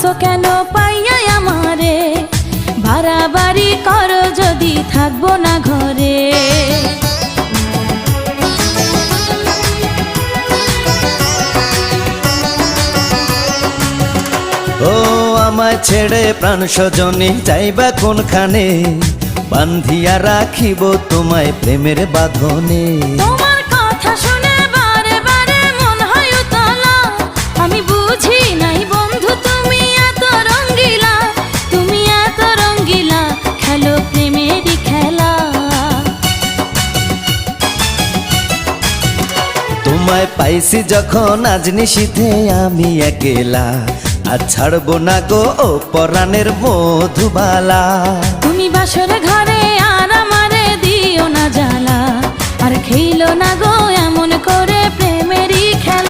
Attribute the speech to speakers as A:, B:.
A: গো কেন পাইয়া আমারে, বাড়াবাড়ি করো যদি থাকবো না ঘরে।
B: ও আমায় ছেড়ে প্রাণ স্বজনে যাইবা কোনখানে, বান্ধিয়া রাখিব তোমায় প্রেমের বাঁধনে।
A: তোমার কথা শুনে বারে বারে মন হয় উতলা, আমি বুঝি নাই বন্ধু তুমি এত রঙ্গিলা, তুমি এত রঙ্গিলা, খেলো প্রেমেরই খেলা।
B: তোমায় পাইছি যখন আজ নিশীথে আমি একেলা, আর ছাড়বো না গো ও পরাণের মধুবালা।
A: তুমি বাসর ঘরে আর আমারে দিও না জ্বালা, আর খেইলো না গো এমন করে